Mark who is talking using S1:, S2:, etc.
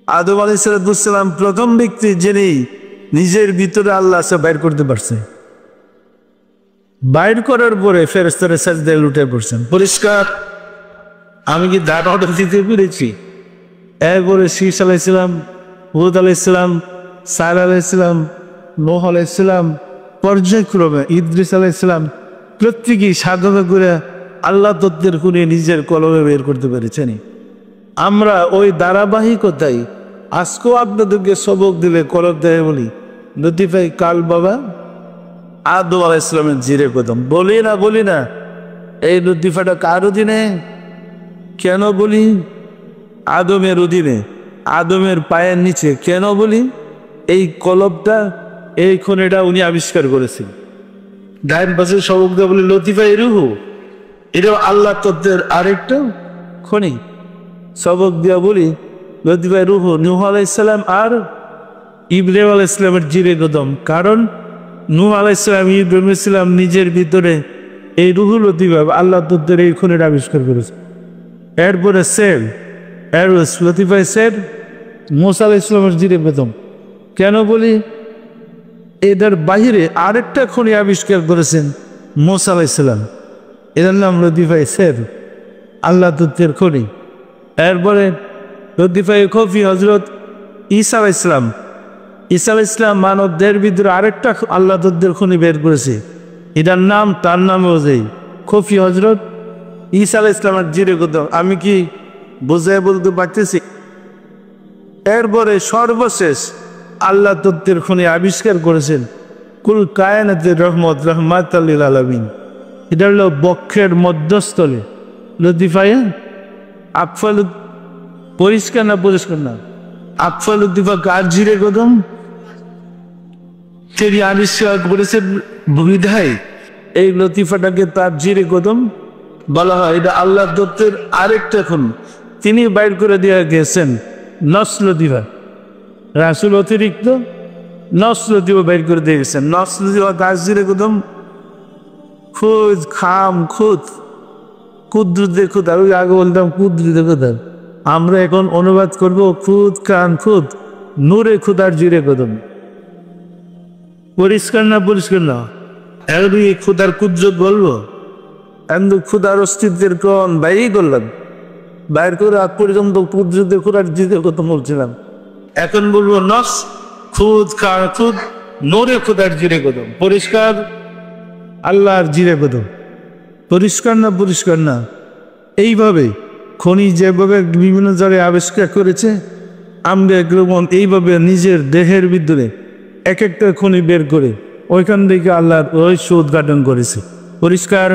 S1: আদম আলাইহিসসালাম প্রথম ব্যক্তি যিনি নিজের ভিতরে আল্লাহ বাইর করতে পারছে। বাইর করার পরে ফেরেশতারা সাজদায় লুটে পড়ছেন। পরিষ্কার। আমি কি দাঁড় অর্ডার দিতে পেরেছি? এরপরে শীষ আলাইহিসসালাম, হুদ আলাইহিসসালাম, সার আলাইহিসসালাম, নূহ আলাইহিসসালাম, পর্যায়ক্রমে ইদ্রিস আলাইহিসসালাম প্রত্যেকেই সাধনা করে আল্লাহ তত্ত্বের খুনে নিজের কলমে বের করতে পেরেছেন। আমরা ওই ধারাবাহিকতাই আজকেও আপনাদেরকে সবক দিলে কলম দেয় বলি, লতিফাই কাল বাবা আদম আলাইহিসসালামের জিরে কদম বলি না। এই লতিফাটা কার অধীনে? কেন বলি? আদমের অধীনে, আদমের পায়ের নিচে। কেন বলি? এই কলবটা, এই খনিটা উনি আবিষ্কার করেছেন। ডাইন পাশে সবক দেওয়া বলি লতিফাই রুহু, এটাও আল্লাহ তত্ত্বের আরেকটা খনি। সবক দিয়া বলি লতিফাই রুহু নূহ আলাইহিসসালাম আর ইব্রাহিম আলাইহিসসালামের জিরে কদম। কারণ নূহ আলাইহিসসালাম, ইব্রাহিম আলাইহিসসালাম নিজের ভিতরে এই রুহু লতিফা আল্লাহ তত্ত্বের এই খনিটা আবিষ্কার করেছে। এরপরে লতিফাই মুসা আলাইহিসসালামের জিরে কদম। কেন বলি? এটার বাহিরে আরেকটা খনি আবিষ্কার করেছেন মুসা আলাইহিসসালাম, এটার নাম লতিফাই আল্লাহ তত্ত্বের খনি। এরপরে লতিফাই খফি হজরত ঈসা আলাইহিসসালাম, ঈসা আলাইহিসসালাম মানবদের ভিতরে আরেকটা আল্লাহ তত্ত্বের খনি বের করেছে, এটার নাম, তার নামও যে খফি হজরত ঈসা আলাইহিসসালামের জিরে কদম। আমি কি বোঝায় বলতে পারতেছি? এরপরে সর্বশেষ আল্লাহ তত্ত্বের খনি আবিষ্কার করেছেন কুল কায়নাতের রহমাতাল লিল আলামিন। এটা হলো বক্ষের মধ্যস্থলে লতিফাই আকফাল। পরিষ্কার না? পরিষ্কার না? আকফাল লতিফা কার জিরে কদম? তিনি আবিষ্কার করেছেন বিধায় এই লতিফাটাকে তার জিরে কদম বলা হয়। এটা আল্লাহ তত্ত্বের আরেকটা খনি। তিনি বাইর করে দিয়ে গেছেন নস লতিফা। রাসূল অতিরিক্ত নস লতিফা বাইর করে দিয়ে গেছেন। নস লতিফা কার জিরে কদম? খুদ খাম খুদ কুদ্রুতে খুদ। আমি আগে বলতাম কুদ্রুতে খুদার, আমরা এখন অনুবাদ করব খুদ খান খুদ নূরে খুদার জিরে কদম। পরিষ্কার না? পরিষ্কার না? এখন খুদার কুদ্রত বলবো? কিন্তু খুদার অস্তিত্বের কোন বাইরেই করলাম, বাইর করে আগ পর্যন্ত কুদ্রুতে খুদার জিরে কদম বলছিলাম। এখন বলবো নস খুদ খান খুদ নূরে খুদার জিরে কদম। পরিষ্কার? আল্লাহর জিরে কদম। পরিষ্কার না? পরিষ্কার না? এইভাবে খনি যেভাবে বিভিন্ন জায়গায় আবিষ্কার করেছে, আমরা একরকম এইভাবে নিজের দেহের ভিতরে এক একটা খনি বের করে ওইখান থেকে আল্লাহর রহস্য উদ্ঘাটন করেছে। পরিষ্কার?